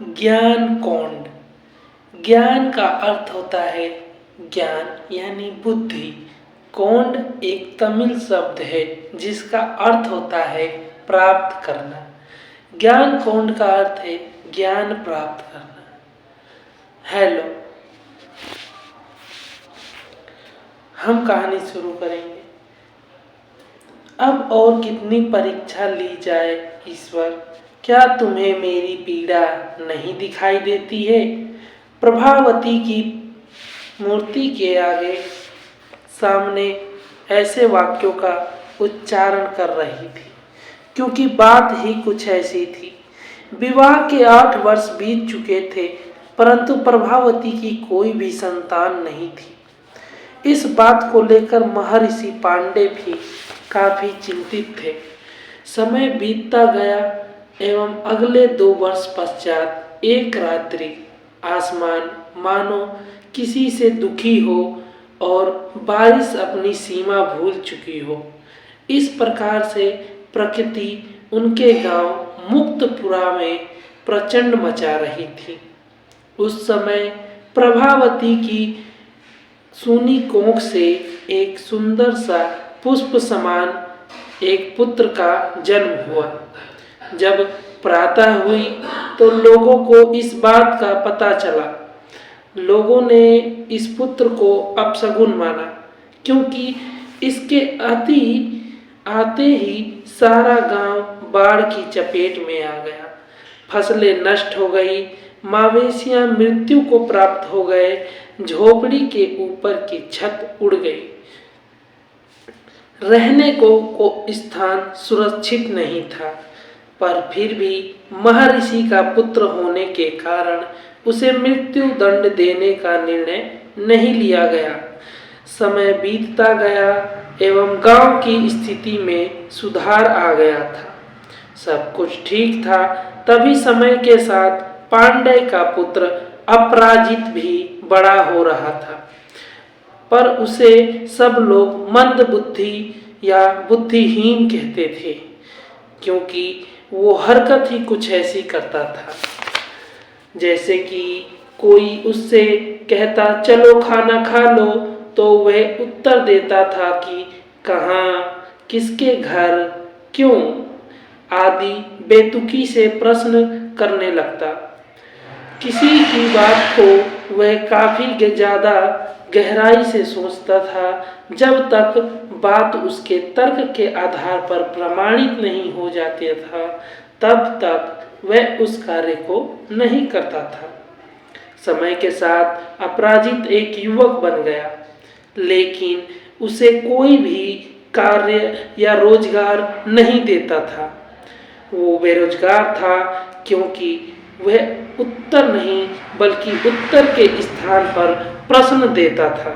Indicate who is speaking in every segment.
Speaker 1: ज्ञान कौंड। ज्ञान का अर्थ होता है ज्ञान यानी बुद्धि। कौंड एक तमिल शब्द है जिसका अर्थ होता है प्राप्त करना। ज्ञान कौंड का अर्थ है ज्ञान प्राप्त करना। हेलो, हम कहानी शुरू करेंगे। अब और कितनी परीक्षा ली जाए ईश्वर, क्या तुम्हें मेरी पीड़ा नहीं दिखाई देती है? प्रभावती की मूर्ति के आगे सामने ऐसे वाक्यों का उच्चारण कर रही थी, क्योंकि बात ही कुछ ऐसी थी। विवाह के 8 वर्ष बीत चुके थे, परंतु प्रभावती की कोई भी संतान नहीं थी। इस बात को लेकर महर्षि पांडे भी काफी चिंतित थे। समय बीतता गया एवं अगले 2 वर्ष पश्चात एक रात्रि आसमान मानो किसी से दुखी हो और बारिश अपनी सीमा भूल चुकी हो। इस प्रकार से प्रकृति उनके गांव मुक्तपुरा में प्रचंड मचा रही थी। उस समय प्रभावती की सूनी कोख से एक सुंदर सा पुष्प समान एक पुत्र का जन्म हुआ। जब प्रातः हुई तो लोगों को इस बात का पता चला। लोगों ने इस पुत्र को अपशगुन माना, क्योंकि इसके आते ही सारा गांव बाढ़ की चपेट में आ गया। फसलें नष्ट हो गई, मवेशियां मृत्यु को प्राप्त हो गए, झोपड़ी के ऊपर की छत उड़ गई। रहने को स्थान सुरक्षित नहीं था, पर फिर भी महर्षि का पुत्र होने के कारण उसे मृत्यु दंड देने का निर्णय नहीं लिया गया। समय बीतता गया एवं गांव की स्थिति में सुधार आ गया था। सब कुछ ठीक था। तभी समय के साथ पांडे का पुत्र अपराजित भी बड़ा हो रहा था, पर उसे सब लोग मंद बुद्धि या बुद्धिहीन कहते थे, क्योंकि वो हरकत ही कुछ ऐसी करता था जैसे कि कोई उससे कहता चलो खाना खा लो, तो वह उत्तर देता था कि कहाँ, किसके घर, क्यों आदि बेतुकी से प्रश्न करने लगता। किसी की बात को वह काफी ज्यादा गहराई से सोचता था। जब तक बात उसके तर्क के आधार पर प्रमाणित नहीं हो जाती था, तब तक वह उस कार्य को नहीं करता था। समय के साथ अपराजित एक युवक बन गया, लेकिन उसे कोई भी कार्य या रोजगार नहीं देता था। वो बेरोजगार था, क्योंकि वह उत्तर नहीं बल्कि उत्तर के स्थान पर प्रश्न देता था।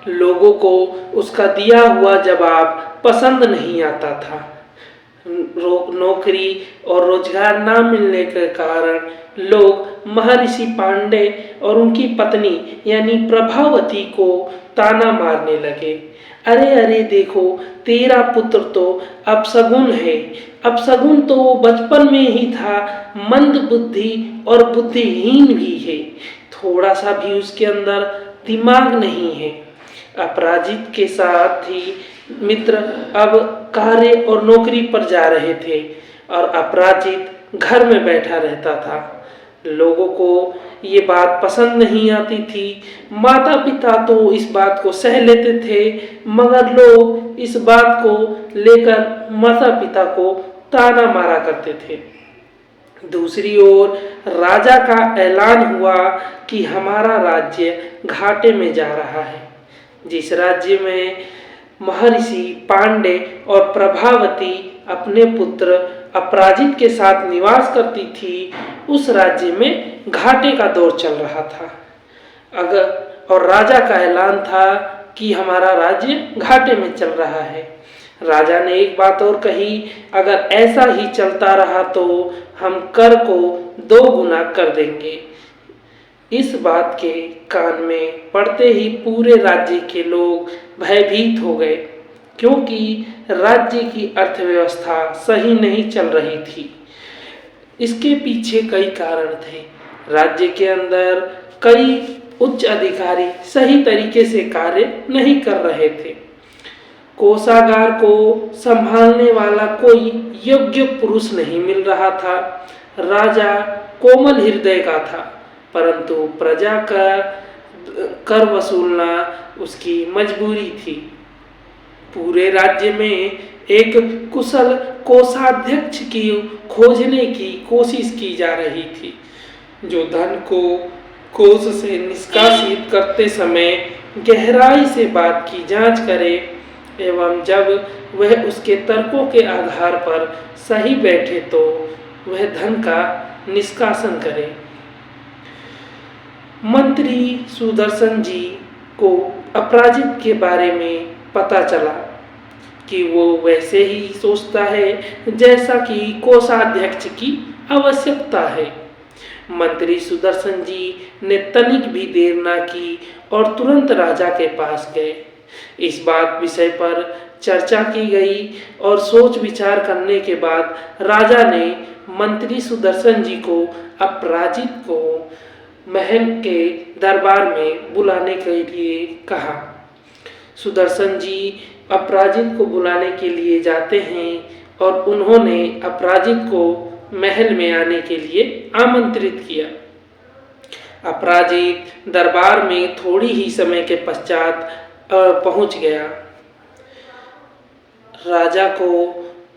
Speaker 1: लोगों को उसका दिया हुआ जवाब पसंद नहीं आता था। नौकरी और रोजगार ना मिलने के कारण लोग महर्षि पांडे और उनकी पत्नी यानी प्रभावती को ताना मारने लगे। अरे अरे देखो, तेरा पुत्र तो अपशगुन है। अपशगुन तो वो बचपन में ही था, मंद बुद्धि और बुद्धिहीन भी है, थोड़ा सा भी उसके अंदर दिमाग नहीं है। अपराजित के साथ ही मित्र अब कार्य और नौकरी पर जा रहे थे और अपराजित घर में बैठा रहता था। लोगों को ये बात पसंद नहीं आती थी। माता पिता तो इस बात को सह लेते थे, मगर लोग इस बात को लेकर माता पिता को ताना मारा करते थे। दूसरी ओर राजा का ऐलान हुआ कि हमारा राज्य घाटे में जा रहा है। जिस राज्य में महर्षि पांडे और प्रभावती अपने पुत्र अपराजित के साथ निवास करती थी, उस राज्य में घाटे का दौर चल रहा था। और राजा का ऐलान था कि हमारा राज्य घाटे में चल रहा है। राजा ने एक बात और कही, अगर ऐसा ही चलता रहा तो हम कर को 2 गुना कर देंगे। इस बात के कान में पड़ते ही पूरे राज्य के लोग भयभीत हो गए, क्योंकि राज्य की अर्थव्यवस्था सही नहीं चल रही थी। इसके पीछे कई कारण थे। राज्य के अंदर कई उच्च अधिकारी सही तरीके से कार्य नहीं कर रहे थे। कोषागार को संभालने वाला कोई योग्य पुरुष नहीं मिल रहा था। राजा कोमल हृदय का था, परंतु प्रजा का कर वसूलना उसकी मजबूरी थी। पूरे राज्य में एक कुशल कोषाध्यक्ष की खोजने की कोशिश की जा रही थी, जो धन को कोष से निष्कासित करते समय गहराई से बात की जांच करे एवं जब वह उसके तर्कों के आधार पर सही बैठे तो वह धन का निष्कासन करे। मंत्री सुदर्शन जी को अपराजित के बारे में पता चला कि वो वैसे ही सोचता है जैसा कि कोषाध्यक्ष की आवश्यकता है। मंत्री सुदर्शन जी ने तनिक भी देर ना की और तुरंत राजा के पास गए। इस बात विषय पर चर्चा की गई और सोच विचार करने के बाद राजा ने मंत्री सुदर्शन जी को अपराजित को महल के दरबार में बुलाने के लिए कहा। सुदर्शन जी अपराजित को बुलाने के लिए जाते हैं और उन्होंने अपराजित को महल में आने के लिए आमंत्रित किया। अपराजित दरबार में थोड़ी ही समय के पश्चात पहुंच गया। राजा को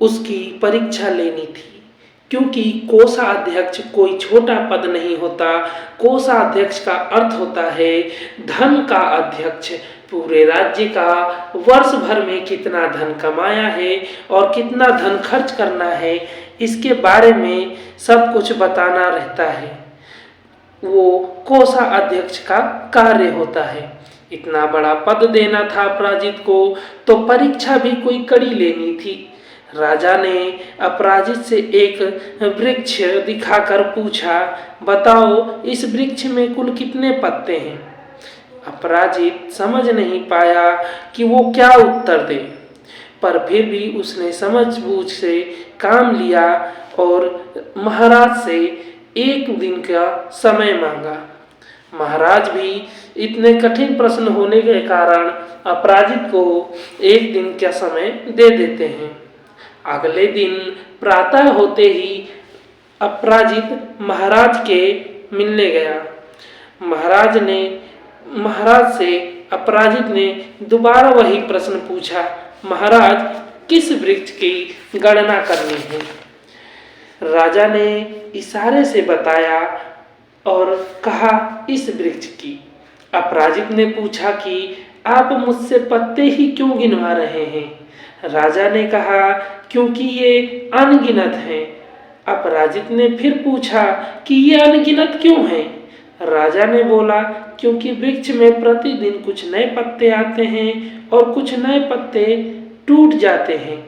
Speaker 1: उसकी परीक्षा लेनी थी, क्योंकि कोषाध्यक्ष कोई छोटा पद नहीं होता। कोषाध्यक्ष का अर्थ होता है धन का अध्यक्ष। पूरे राज्य का वर्ष भर में कितना धन कमाया है और कितना धन खर्च करना है, इसके बारे में सब कुछ बताना रहता है। वो कोषाध्यक्ष का कार्य होता है। इतना बड़ा पद देना था अपराजित को, तो परीक्षा भी कोई कड़ी लेनी थी। राजा ने अपराजित से एक वृक्ष दिखाकर पूछा, बताओ इस वृक्ष में कुल कितने पत्ते हैं? अपराजित समझ नहीं पाया कि वो क्या उत्तर दे, पर फिर भी उसने समझबूझ से काम लिया और महाराज से एक दिन का समय मांगा। महाराज भी इतने कठिन प्रश्न होने के कारण अपराजित को एक दिन का समय दे देते हैं। अगले दिन प्रातः होते ही अपराजित महाराज के मिलने गया। महाराज से अपराजित ने दोबारा वही प्रश्न पूछा, महाराज किस वृक्ष की गणना करनी है? राजा ने इशारे से बताया और कहा इस वृक्ष की। अपराजित ने पूछा कि आप मुझसे पत्ते ही क्यों गिनवा रहे हैं? राजा ने कहा क्योंकि ये अनगिनत हैं। अपराजित ने फिर पूछा कि ये अनगिनत क्यों हैं? राजा ने बोला क्योंकि वृक्ष में प्रतिदिन कुछ नए पत्ते आते हैं और कुछ नए पत्ते टूट जाते हैं।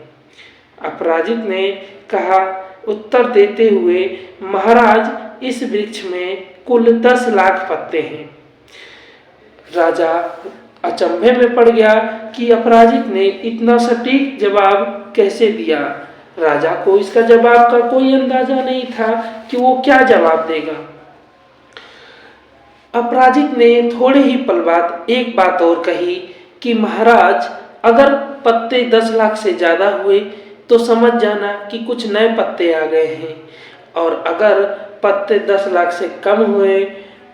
Speaker 1: अपराजित ने कहा उत्तर देते हुए, महाराज इस वृक्ष में कुल 10 लाख पत्ते हैं। राजा अचंभे में पड़ गया कि अपराजित ने इतना सटीक जवाब कैसे दिया। राजा को इसका जवाब का कोई अंदाजा नहीं था कि वो क्या जवाब देगा। अपराजित ने थोड़े ही पल बाद एक बात और कही कि महाराज अगर पत्ते 10 लाख से ज़्यादा हुए तो समझ जाना कि कुछ नए पत्ते आ गए हैं, और अगर पत्ते 10 लाख से कम हुए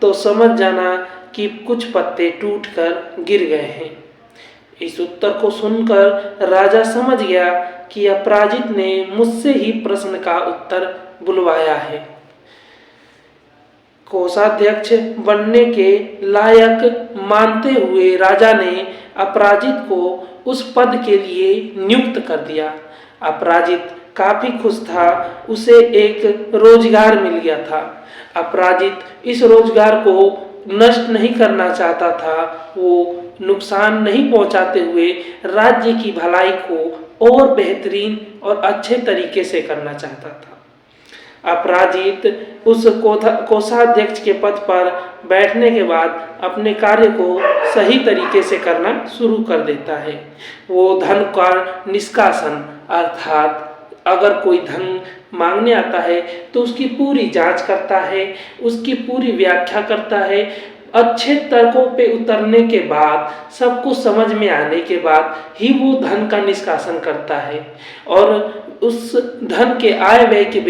Speaker 1: तो समझ जाना कि कुछ पत्ते टूटकर गिर गए हैं। इस उत्तर को सुनकर राजा समझ गया कि अपराजित ने मुझसे ही प्रश्न का उत्तर बुलवाया है। कोषाध्यक्ष बनने के लायक मानते हुए राजा ने अपराजित को उस पद के लिए नियुक्त कर दिया। अपराजित काफी खुश था, उसे एक रोजगार मिल गया था। अपराजित इस रोजगार को नष्ट नहीं करना चाहता था। वो नुकसान नहीं पहुंचाते हुए राज्य की भलाई को और बेहतरीन और अच्छे तरीके से करना चाहता था। अपराजित उस कोषाध्यक्ष के पद पर बैठने के बाद अपने कार्य को सही तरीके से करना शुरू कर देता है। वो धन का निष्कासन अर्थात अगर कोई धन मांगने आता है तो उसकी पूरी जांच करता है, उसकी पूरी व्याख्या करता है, अच्छे तर्कों पे उतरने के बाद, सब कुछ समझ में आने के बाद ही वो धन का निष्कासन करता है और उस धन के आय व्यय के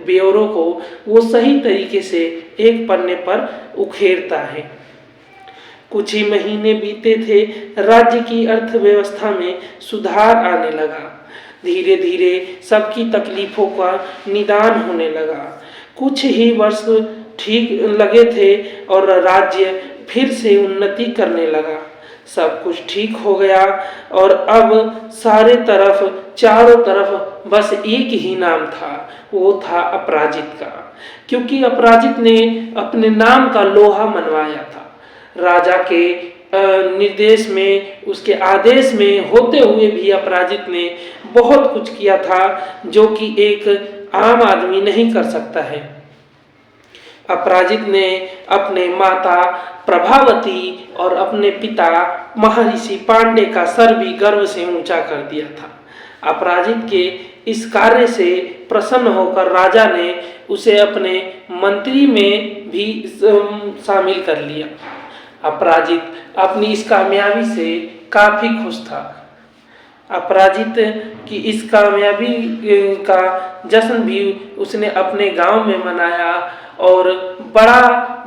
Speaker 1: ब्यौरों को वो सही तरीके से एक पन्ने पर उखेरता है। कुछ ही महीने बीते थे, राज्य की अर्थव्यवस्था में सुधार आने लगा। धीरे धीरे सबकी तकलीफों का निदान होने लगा। कुछ ही वर्ष ठीक लगे थे और राज्य फिर से उन्नति करने लगा। सब कुछ ठीक हो गया और अब सारे तरफ, चारों तरफ बस एक ही नाम था, वो था अपराजित का। क्योंकि अपराजित ने अपने नाम का लोहा मनवाया था। राजा के निर्देश में, उसके आदेश में होते हुए भी अपराजित ने बहुत कुछ किया था जो कि एक आम आदमी नहीं कर सकता है। अपराजित ने अपने माता प्रभावती और अपने पिता महर्षि पांडे का सर भी गर्व से ऊंचा कर दिया था। अपराजित के इस कार्य से प्रसन्न होकर राजा ने उसे अपने मंत्री में भी शामिल कर लिया। अपराजित अपनी इस कामयाबी से काफी खुश था। अपराजित की इस कामयाबी का जश्न भी उसने अपने गांव में मनाया और बड़ा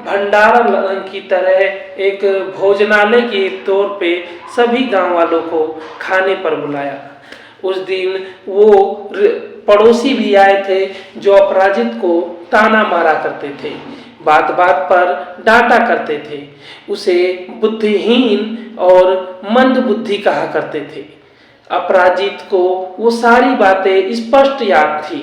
Speaker 1: भंडारा की तरह एक भोजनालय के तौर पे सभी गांव वालों को खाने पर बुलाया। उस दिन वो पड़ोसी भी आए थे जो अपराजित को ताना मारा करते थे, बात बात पर डांटा करते थे, उसे बुद्धिहीन और मंद बुद्धि कहा करते थे। अपराजित को वो सारी बातें स्पष्ट याद थी,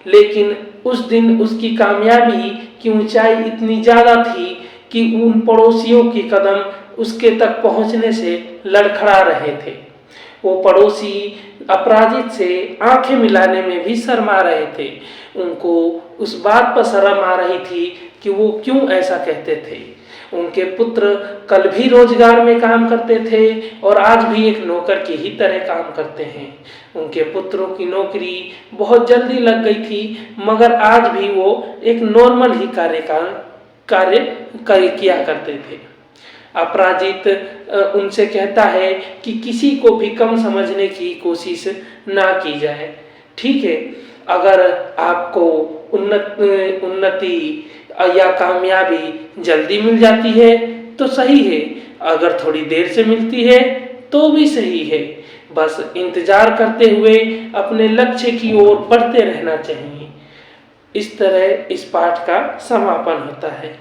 Speaker 1: लेकिन उस दिन उसकी कामयाबी की ऊंचाई इतनी ज्यादा थी कि उन पड़ोसियों के कदम उसके तक पहुंचने से लड़खड़ा रहे थे। वो पड़ोसी अपराजित से आंखें मिलाने में भी शर्मा रहे थे। उनको उस बात पर शर्म आ रही थी कि वो क्यों ऐसा कहते थे। उनके पुत्र कल भी रोजगार में काम करते थे और आज भी एक नौकर की ही तरह काम करते हैं। उनके पुत्रों की नौकरी बहुत जल्दी लग गई थी, मगर आज भी वो एक नॉर्मल ही कार्य किया करते थे। अपराजित उनसे कहता है कि किसी को भी कम समझने की कोशिश ना की जाए। ठीक है, अगर आपको उन्नति या कामयाबी जल्दी मिल जाती है तो सही है, अगर थोड़ी देर से मिलती है तो भी सही है। बस इंतजार करते हुए अपने लक्ष्य की ओर बढ़ते रहना चाहिए। इस तरह इस पाठ का समापन होता है।